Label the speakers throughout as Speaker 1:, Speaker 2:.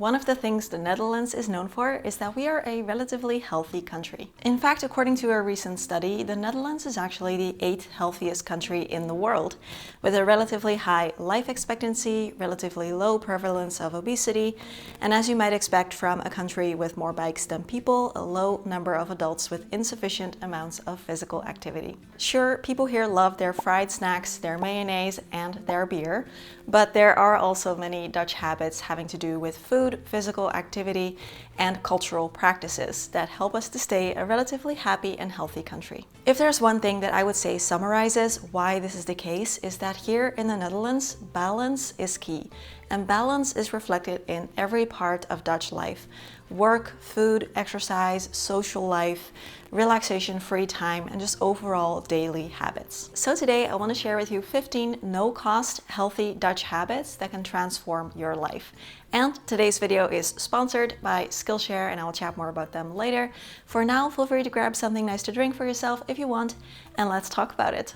Speaker 1: One of the things the Netherlands is known for is that we are a relatively healthy country. In fact, according to a recent study, the Netherlands is actually the 8th healthiest country in the world, with a relatively high life expectancy, relatively low prevalence of obesity, and as you might expect from a country with more bikes than people, a low number of adults with insufficient amounts of physical activity. Sure, people here love their fried snacks, their mayonnaise, and their beer, but there are also many Dutch habits having to do with food, physical activity, and cultural practices that help us to stay a relatively happy and healthy country. If there's one thing that I would say summarizes why this is the case, is that here in the Netherlands, balance is key. And balance is reflected in every part of Dutch life. Work, food, exercise, social life, relaxation, free time, and just overall daily habits. So today I want to share with you 15 no-cost healthy Dutch habits that can transform your life. And today's video is sponsored by Skillshare, and I'll chat more about them later. For now, feel free to grab something nice to drink for yourself if you want, and let's talk about it.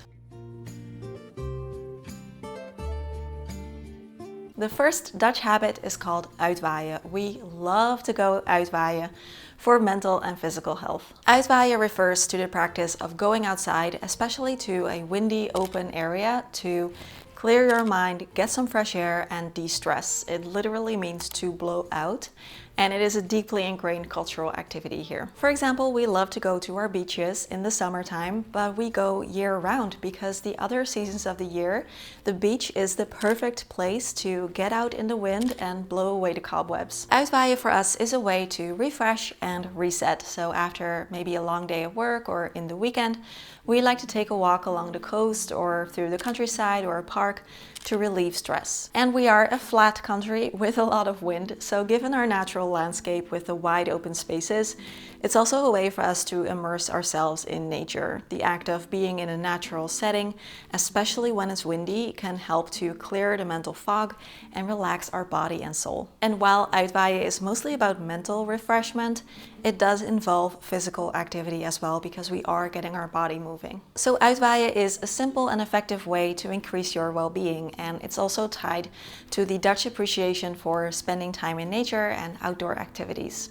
Speaker 1: The first Dutch habit is called uitwaaien. We love to go uitwaaien for mental and physical health. Uitwaaien refers to the practice of going outside, especially to a windy open area, to clear your mind, get some fresh air, and de-stress. It literally means to blow out, and it is a deeply ingrained cultural activity here. For example, we love to go to our beaches in the summertime, but we go year-round because the other seasons of the year, the beach is the perfect place to get out in the wind and blow away the cobwebs. Uitwaaien for us is a way to refresh and reset. So after maybe a long day at work or in the weekend, we like to take a walk along the coast or through the countryside or a park to relieve stress. And we are a flat country with a lot of wind, so given our natural landscape with the wide open spaces, it's also a way for us to immerse ourselves in nature. The act of being in a natural setting, especially when it's windy, can help to clear the mental fog and relax our body and soul. And while uitwaaien is mostly about mental refreshment, it does involve physical activity as well, because we are getting our body moving. So uitwaaien is a simple and effective way to increase your well-being, and it's also tied to the Dutch appreciation for spending time in nature and outdoor activities.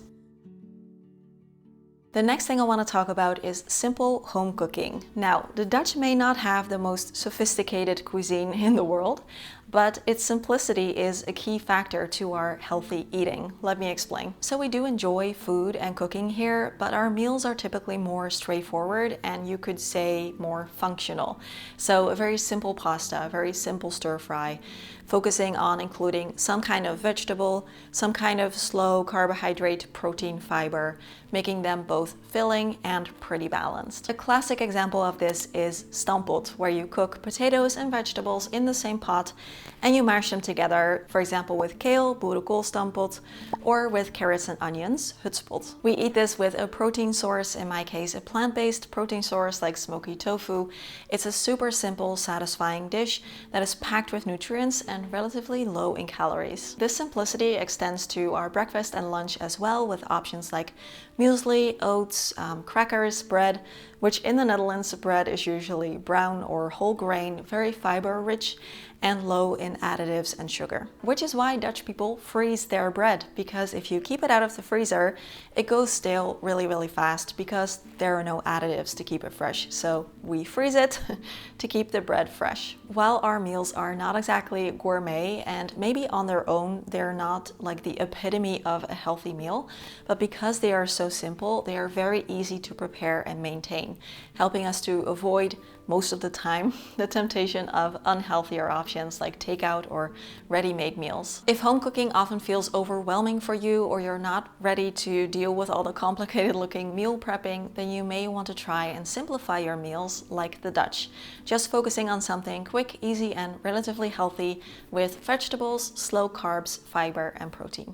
Speaker 1: The next thing I want to talk about is simple home cooking. Now, the Dutch may not have the most sophisticated cuisine in the world, but its simplicity is a key factor to our healthy eating. Let me explain. So we do enjoy food and cooking here, but our meals are typically more straightforward and you could say more functional. So a very simple pasta, a very simple stir fry, focusing on including some kind of vegetable, some kind of slow carbohydrate, protein, fiber, making them both filling and pretty balanced. A classic example of this is stampot, where you cook potatoes and vegetables in the same pot and you mash them together, for example with kale, boerenkoolstampot, or with carrots and onions, hutspot. We eat this with a protein source, in my case a plant-based protein source like smoky tofu. It's a super simple, satisfying dish that is packed with nutrients and relatively low in calories. This simplicity extends to our breakfast and lunch as well, with options like muesli, oats, crackers, bread, which in the Netherlands bread is usually brown or whole grain, very fiber rich and low in additives and sugar. Which is why Dutch people freeze their bread, because if you keep it out of the freezer, it goes stale really fast because there are no additives to keep it fresh. So we freeze it to keep the bread fresh. While our meals are not exactly gourmet, and maybe on their own they're not like the epitome of a healthy meal, but because they are so simple, they are very easy to prepare and maintain, helping us to avoid most of the time the temptation of unhealthier options like takeout or ready-made meals. If home cooking often feels overwhelming for you, or you're not ready to deal with all the complicated looking meal prepping, then you may want to try and simplify your meals like the Dutch, just focusing on something quick, easy, and relatively healthy with vegetables, slow carbs, fiber, and protein.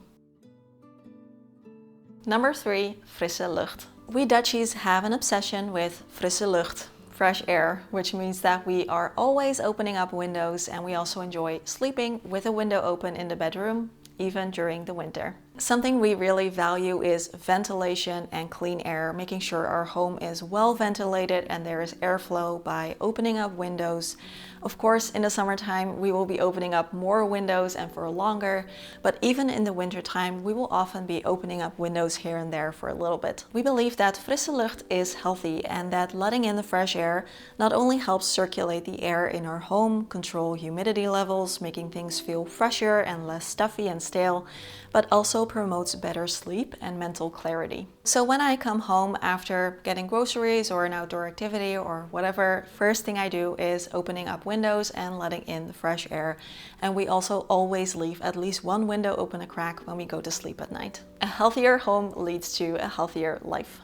Speaker 1: Number 3, frisse lucht. We Dutchies have an obsession with frisse lucht, fresh air, which means that we are always opening up windows, and we also enjoy sleeping with a window open in the bedroom, even during the winter. Something we really value is ventilation and clean air, making sure our home is well ventilated and there is airflow by opening up windows. Of course, in the summertime, we will be opening up more windows and for longer, but even in the wintertime, we will often be opening up windows here and there for a little bit. We believe that frisse lucht is healthy and that letting in the fresh air not only helps circulate the air in our home, control humidity levels, making things feel fresher and less stuffy and stale, but also promotes better sleep and mental clarity. So when I come home after getting groceries or an outdoor activity or whatever, first thing I do is opening up windows and letting in the fresh air. And we also always leave at least one window open a crack when we go to sleep at night. A healthier home leads to a healthier life.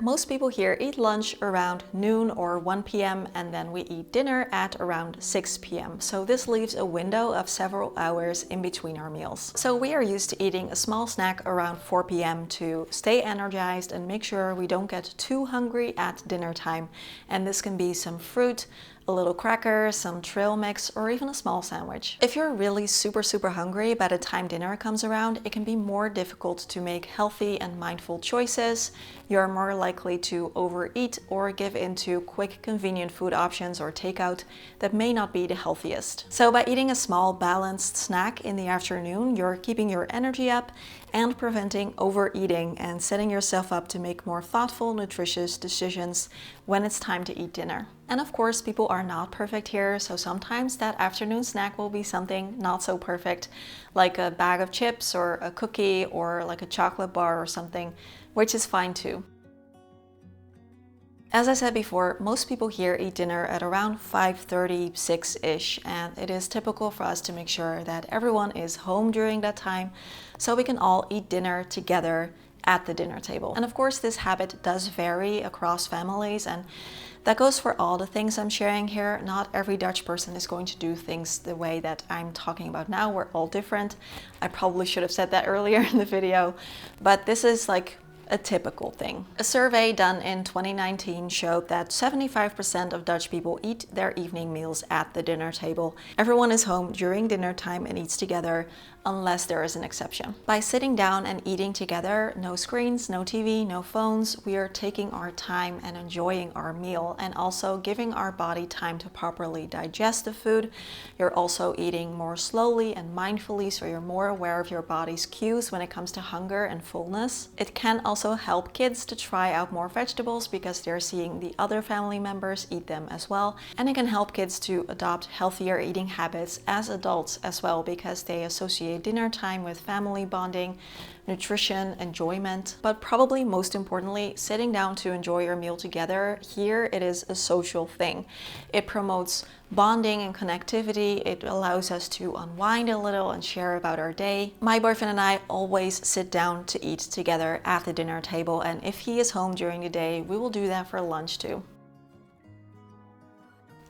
Speaker 1: Most people here eat lunch around noon or 1 p.m. and then we eat dinner at around 6 p.m. So this leaves a window of several hours in between our meals. So we are used to eating a small snack around 4 p.m. to stay energized and make sure we don't get too hungry at dinner time. And this can be some fruit, a little cracker, some trail mix, or even a small sandwich. If you're really super hungry by the time dinner comes around, it can be more difficult to make healthy and mindful choices. You're more likely to overeat or give into quick, convenient food options or takeout that may not be the healthiest. So by eating a small, balanced snack in the afternoon, you're keeping your energy up and preventing overeating and setting yourself up to make more thoughtful, nutritious decisions when it's time to eat dinner. And of course, people are not perfect here, so sometimes that afternoon snack will be something not so perfect, like a bag of chips or a cookie or like a chocolate bar or something, which is fine too. As I said before, most people here eat dinner at around 5:30, 6-ish, and it is typical for us to make sure that everyone is home during that time so we can all eat dinner together at the dinner table. And of course, this habit does vary across families, and that goes for all the things I'm sharing here. Not every Dutch person is going to do things the way that I'm talking about now. We're all different. I probably should have said that earlier in the video, but this is like a typical thing. A survey done in 2019 showed that 75% of Dutch people eat their evening meals at the dinner table. Everyone is home during dinner time and eats together, unless there is an exception. By sitting down and eating together, no screens, no TV, no phones, we are taking our time and enjoying our meal and also giving our body time to properly digest the food. You're also eating more slowly and mindfully, so you're more aware of your body's cues when it comes to hunger and fullness. It can also help kids to try out more vegetables because they're seeing the other family members eat them as well. And it can help kids to adopt healthier eating habits as adults as well, because they associate dinner time with family bonding, nutrition, enjoyment. But probably most importantly, sitting down to enjoy your meal together, here it is a social thing. It promotes bonding and connectivity. It allows us to unwind a little and share about our day. My boyfriend and I always sit down to eat together at the dinner table, and if he is home during the day, we will do that for lunch too.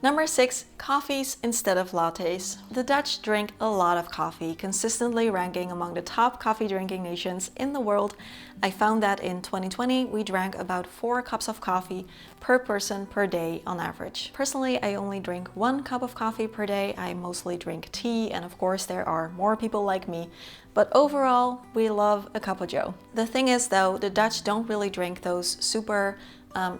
Speaker 1: Number 6, coffees instead of lattes. The Dutch drink a lot of coffee, consistently ranking among the top coffee drinking nations in the world. I found that in 2020 we drank about 4 cups of coffee per person per day on average. Personally, I only drink 1 cup of coffee per day. I mostly drink tea, and of course there are more people like me. But overall, we love a cup of joe. The thing is though, the Dutch don't really drink those super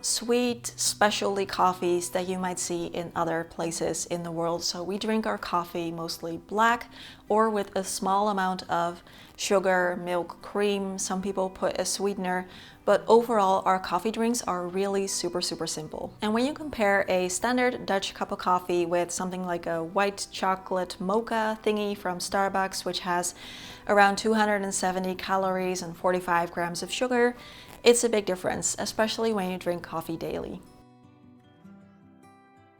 Speaker 1: sweet specialty coffees that you might see in other places in the world. So we drink our coffee mostly black or with a small amount of sugar, milk, cream. Some people put a sweetener, but overall our coffee drinks are really super simple. And when you compare a standard Dutch cup of coffee with something like a white chocolate mocha thingy from Starbucks, which has around 270 calories and 45 grams of sugar, it's a big difference, especially when you drink coffee daily.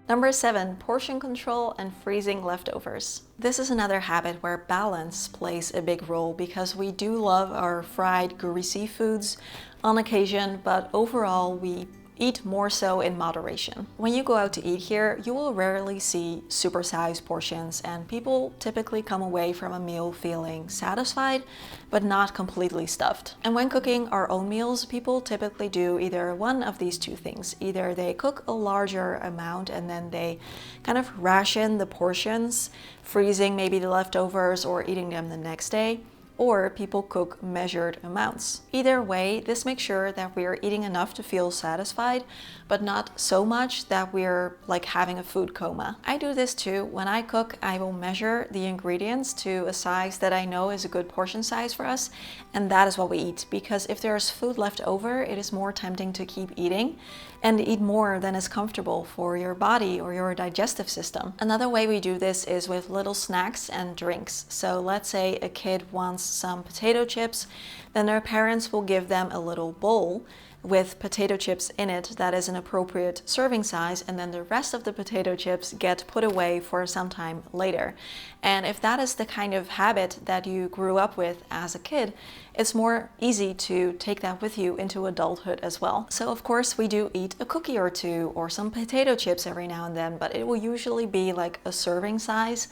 Speaker 1: Number 7, portion control and freezing leftovers. This is another habit where balance plays a big role, because we do love our fried, greasy foods on occasion, but overall we eat more so in moderation. When you go out to eat here, you will rarely see supersized portions, and people typically come away from a meal feeling satisfied, but not completely stuffed. And when cooking our own meals, people typically do either one of these two things. Either they cook a larger amount and then they kind of ration the portions, freezing maybe the leftovers or eating them the next day, or people cook measured amounts. Either way, this makes sure that we're eating enough to feel satisfied, but not so much that we're like having a food coma. I do this too. When I cook, I will measure the ingredients to a size that I know is a good portion size for us, and that is what we eat. Because if there's food left over, it is more tempting to keep eating and eat more than is comfortable for your body or your digestive system. Another way we do this is with little snacks and drinks. So let's say a kid wants some potato chips, then their parents will give them a little bowl with potato chips in it that is an appropriate serving size, and then the rest of the potato chips get put away for some time later. And if that is the kind of habit that you grew up with as a kid, it's more easy to take that with you into adulthood as well. So of course we do eat a cookie or two or some potato chips every now and then, but it will usually be like a serving size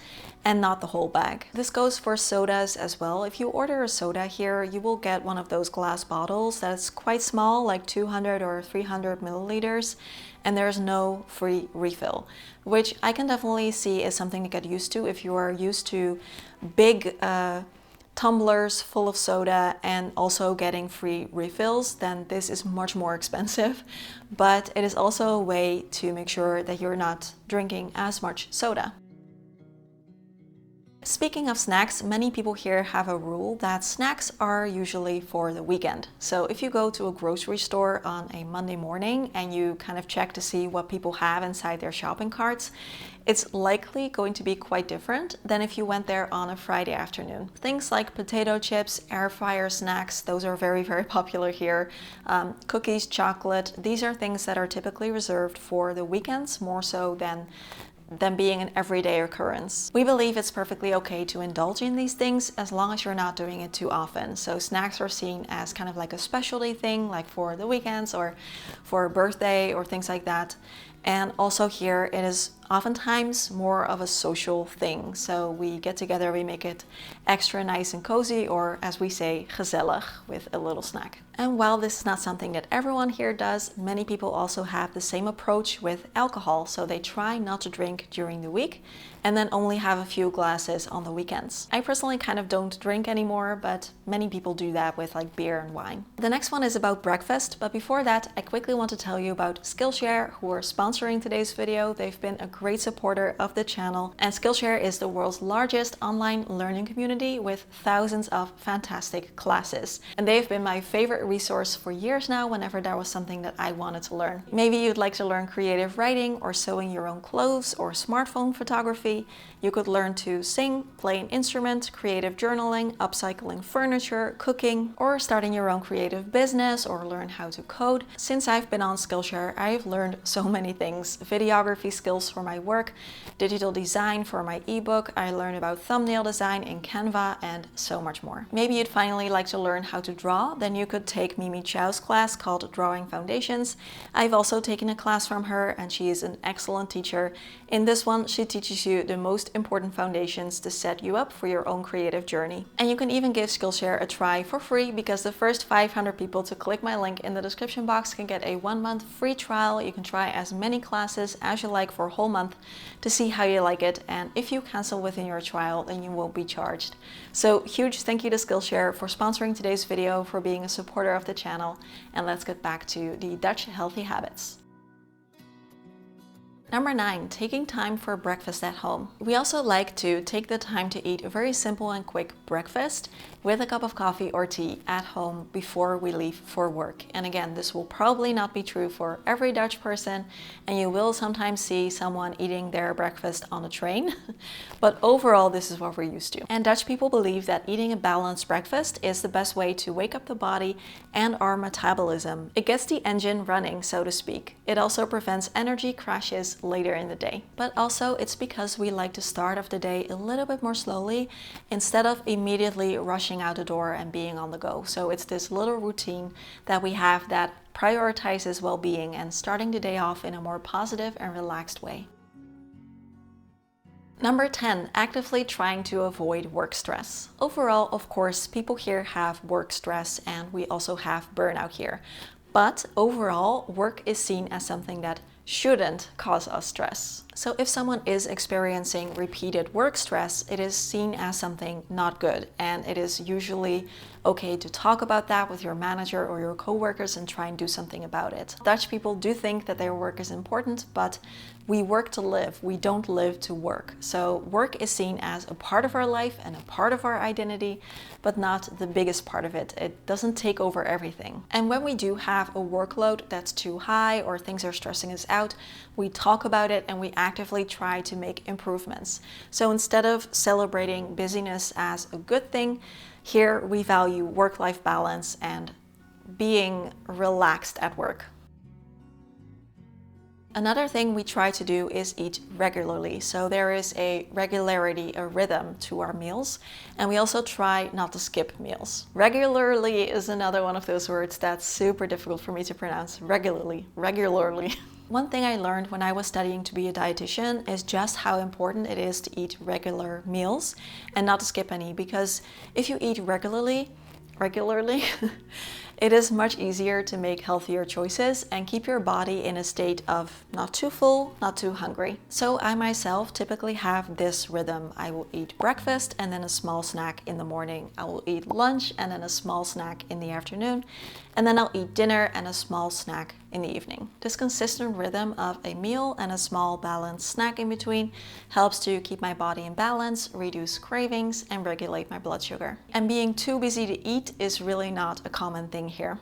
Speaker 1: and not the whole bag. This goes for sodas as well. If you order a soda here, you will get one of those glass bottles that's quite small, like 200 or 300 milliliters, and there's no free refill, which I can definitely see is something to get used to. If you are used to big tumblers full of soda and also getting free refills, then this is much more expensive, but it is also a way to make sure that you're not drinking as much soda. Speaking of snacks, many people here have a rule that snacks are usually for the weekend. So if you go to a grocery store on a Monday morning and you kind of check to see what people have inside their shopping carts, it's likely going to be quite different than if you went there on a Friday afternoon. Things like potato chips, air fryer snacks, those are very, very popular here. Cookies, chocolate, these are things that are typically reserved for the weekends more so than being an everyday occurrence. We believe it's perfectly okay to indulge in these things as long as you're not doing it too often. So snacks are seen as kind of like a specialty thing, like for the weekends or for a birthday or things like that. And also here it is oftentimes more of a social thing. So we get together, we make it extra nice and cozy, or as we say, gezellig, with a little snack. And while this is not something that everyone here does, many people also have the same approach with alcohol. So they try not to drink during the week and then only have a few glasses on the weekends. I personally kind of don't drink anymore, but many people do that with like beer and wine. The next one is about breakfast, but before that, I quickly want to tell you about Skillshare, who are sponsoring today's video. They've been a great supporter of the channel, and Skillshare is the world's largest online learning community with thousands of fantastic classes. And they've been my favorite resource for years now whenever there was something that I wanted to learn. Maybe you'd like to learn creative writing or sewing your own clothes or smartphone photography. You could learn to sing, play an instrument, creative journaling, upcycling furniture, cooking, or starting your own creative business, or learn how to code. Since I've been on Skillshare, I've learned so many things. Videography skills for my work, digital design for my ebook, I learned about thumbnail design in Canva, and so much more. Maybe you'd finally like to learn how to draw, then you could take Mimi Chow's class called Drawing Foundations. I've also taken a class from her, and she is an excellent teacher. In this one, she teaches you the most important foundations to set you up for your own creative journey. And you can even give Skillshare a try for free, because the first 500 people to click my link in the description box can get a 1-month free trial. You can try as many classes as you like for a whole month to see how you like it, and if you cancel within your trial, then you won't be charged. So huge thank you to Skillshare for sponsoring today's video, for being a supporter of the channel, and let's get back to the Dutch healthy habits. Number 9, taking time for breakfast at home. We also like to take the time to eat a very simple and quick breakfast with a cup of coffee or tea at home before we leave for work. And again, this will probably not be true for every Dutch person, and you will sometimes see someone eating their breakfast on a train, but overall this is what we're used to. And Dutch people believe that eating a balanced breakfast is the best way to wake up the body and our metabolism. It gets the engine running, so to speak. It also prevents energy crashes later in the day. But also it's because we like to start off the day a little bit more slowly instead of immediately rushing out the door and being on the go. So it's this little routine that we have that prioritizes well-being and starting the day off in a more positive and relaxed way. Number 10, actively trying to avoid work stress. Overall, of course, people here have work stress and we also have burnout here. But overall, work is seen as something that shouldn't cause us stress. So if someone is experiencing repeated work stress, it is seen as something not good, and it is usually okay to talk about that with your manager or your coworkers and try and do something about it. Dutch people do think that their work is important, but we work to live, we don't live to work. So work is seen as a part of our life and a part of our identity, but not the biggest part of it. It doesn't take over everything. And when we do have a workload that's too high or things are stressing us out, we talk about it and we actively try to make improvements. So instead of celebrating busyness as a good thing, here we value work-life balance and being relaxed at work. Another thing we try to do is eat regularly. So there is a regularity, a rhythm to our meals. And we also try not to skip meals. Regularly is another one of those words that's super difficult for me to pronounce. Regularly. One thing I learned when I was studying to be a dietitian is just how important it is to eat regular meals and not to skip any. Because if you eat regularly, it is much easier to make healthier choices and keep your body in a state of not too full, not too hungry. So I myself typically have this rhythm. I will eat breakfast and then a small snack in the morning. I will eat lunch and then a small snack in the afternoon. And then I'll eat dinner and a small snack in the evening. This consistent rhythm of a meal and a small balanced snack in between helps to keep my body in balance, reduce cravings, and regulate my blood sugar. And being too busy to eat is really not a common thing here.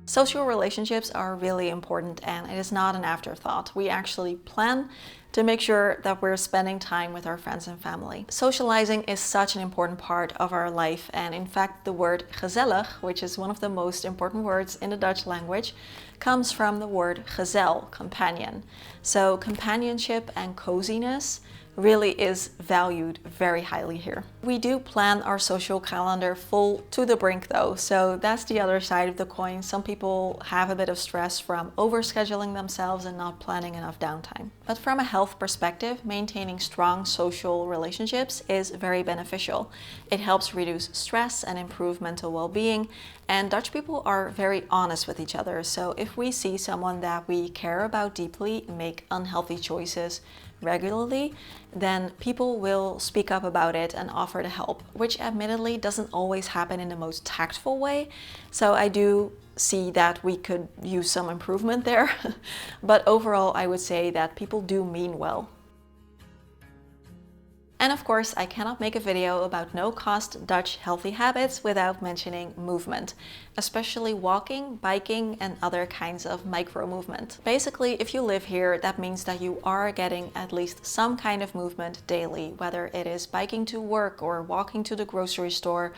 Speaker 1: Social relationships are really important and it is not an afterthought. We actually plan to make sure that we're spending time with our friends and family. Socializing is such an important part of our life, and in fact the word gezellig, which is one of the most important words in the Dutch language, comes from the word gezel, companion. So companionship and coziness really is valued very highly here. We do plan our social calendar full to the brink though, so that's the other side of the coin. Some people have a bit of stress from overscheduling themselves and not planning enough downtime. But from a health perspective, maintaining strong social relationships is very beneficial. It helps reduce stress and improve mental well-being, and Dutch people are very honest with each other. So if we see someone that we care about deeply make unhealthy choices regularly, then people will speak up about it and offer to help, which admittedly doesn't always happen in the most tactful way. So I do see that we could use some improvement there. But overall, I would say that people do mean well. And of course, I cannot make a video about no-cost Dutch healthy habits without mentioning movement, especially walking, biking, and other kinds of micro movement. Basically, if you live here, that means that you are getting at least some kind of movement daily, whether it is biking to work or walking to the grocery store,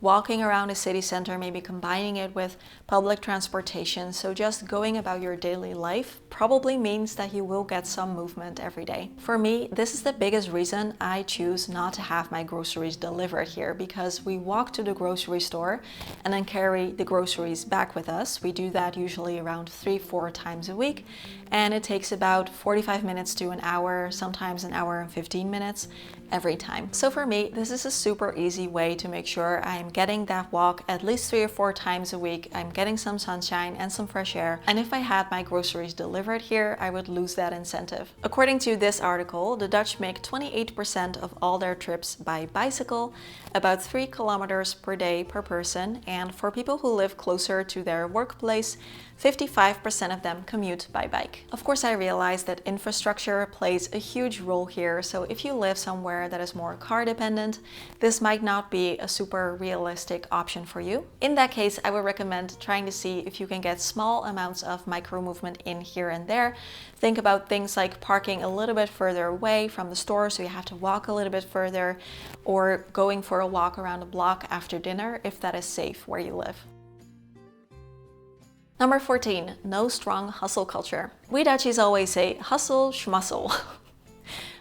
Speaker 1: walking around a city center, maybe combining it with public transportation. So just going about your daily life probably means that you will get some movement every day. For me, this is the biggest reason I choose not to have my groceries delivered here, because we walk to the grocery store and then carry the groceries back with us. We do that usually around 3-4 times a week, and it takes about 45 minutes to an hour, sometimes an hour and 15 minutes every time. So for me, this is a super easy way to make sure I'm getting that walk at least 3 or 4 times a week. I'm getting some sunshine and some fresh air. And if I had my groceries delivered here, I would lose that incentive. According to this article, the Dutch make 28% of all their trips by bicycle, about 3 kilometers per day per person. And for people who live closer to their workplace, 55% of them commute by bike. Of course, I realize that infrastructure plays a huge role here. So if you live somewhere that is more car dependent, this might not be a super realistic option for you. In that case, I would recommend trying to see if you can get small amounts of micro movement in here and there. Think about things like parking a little bit further away from the store, so you have to walk a little bit further, or going for a walk around the block after dinner if that is safe where you live. Number 14, no strong hustle culture. We Dutchies always say hustle schmustle.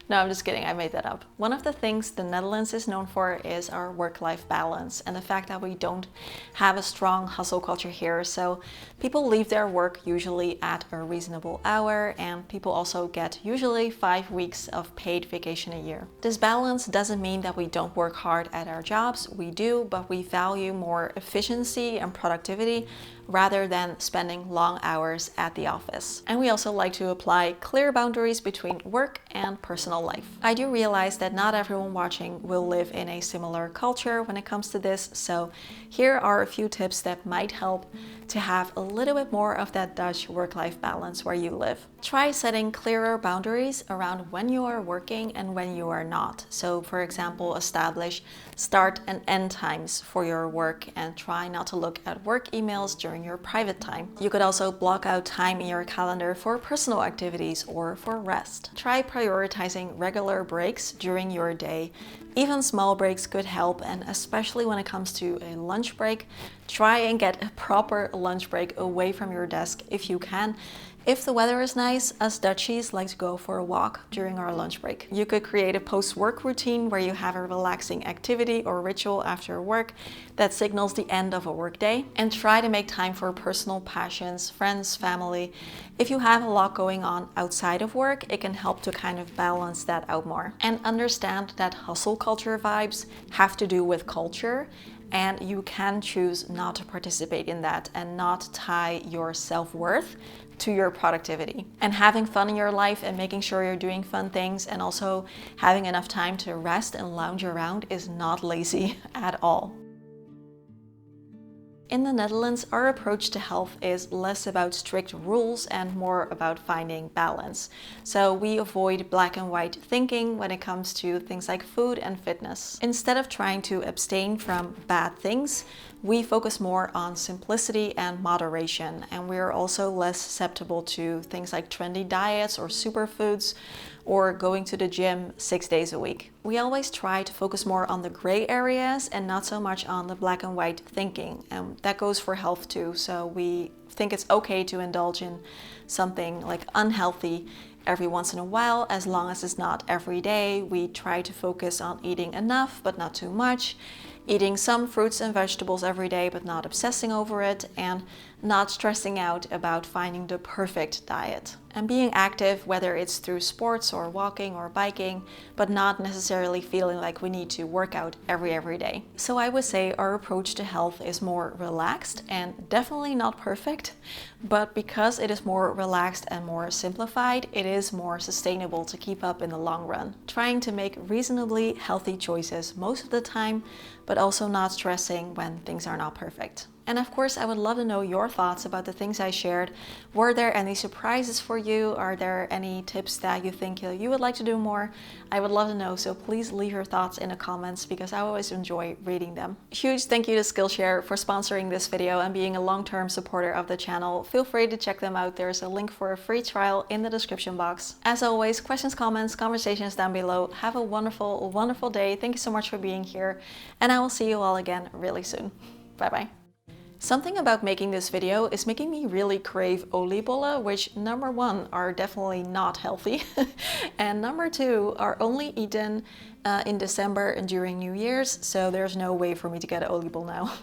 Speaker 1: No, I'm just kidding, I made that up. One of the things the Netherlands is known for is our work-life balance and the fact that we don't have a strong hustle culture here. So people leave their work usually at a reasonable hour, and people also get usually 5 weeks of paid vacation a year. This balance doesn't mean that we don't work hard at our jobs. We do, but we value more efficiency and productivity rather than spending long hours at the office. And we also like to apply clear boundaries between work and personal life. I do realize that not everyone watching will live in a similar culture when it comes to this, so here are a few tips that might help to have a little bit more of that Dutch work-life balance where you live. Try setting clearer boundaries around when you are working and when you are not. So for example, establish start and end times for your work and try not to look at work emails during your private time. You could also block out time in your calendar for personal activities or for rest. Try prioritizing regular breaks during your day. Even small breaks could help, and especially when it comes to a lunch break, try and get a proper lunch break away from your desk if you can. If the weather is nice, us Dutchies like to go for a walk during our lunch break. You could create a post-work routine where you have a relaxing activity or ritual after work that signals the end of a workday, and try to make time for personal passions, friends, family. If you have a lot going on outside of work, it can help to kind of balance that out more. And understand that hustle culture vibes have to do with culture, and you can choose not to participate in that and not tie your self-worth to your productivity. And having fun in your life and making sure you're doing fun things and also having enough time to rest and lounge around is not lazy at all. In the Netherlands, our approach to health is less about strict rules and more about finding balance. So we avoid black and white thinking when it comes to things like food and fitness. Instead of trying to abstain from bad things, we focus more on simplicity and moderation, and we are also less susceptible to things like trendy diets or superfoods or going to the gym 6 days a week. We always try to focus more on the gray areas and not so much on the black and white thinking, and that goes for health too. So we think it's okay to indulge in something like unhealthy every once in a while, as long as it's not every day. We try to focus on eating enough but not too much, eating some fruits and vegetables every day but not obsessing over it, and not stressing out about finding the perfect diet. And being active, whether it's through sports or walking or biking, but not necessarily feeling like we need to work out every day. So I would say our approach to health is more relaxed and definitely not perfect, but because it is more relaxed and more simplified, it is more sustainable to keep up in the long run. Trying to make reasonably healthy choices most of the time, but also not stressing when things are not perfect. And of course, I would love to know your thoughts about the things I shared. Were there any surprises for you? Are there any tips that you think you would like to do more? I would love to know, so please leave your thoughts in the comments because I always enjoy reading them. Huge thank you to Skillshare for sponsoring this video and being a long-term supporter of the channel. Feel free to check them out. There's a link for a free trial in the description box. As always, questions, comments, conversations down below. Have a wonderful, wonderful day. Thank you so much for being here, and I will see you all again really soon. Bye-bye. Something about making this video is making me really crave oliebollen, which number one are definitely not healthy and number two are only eaten in December and during New Year's, so there's no way for me to get oliebollen now.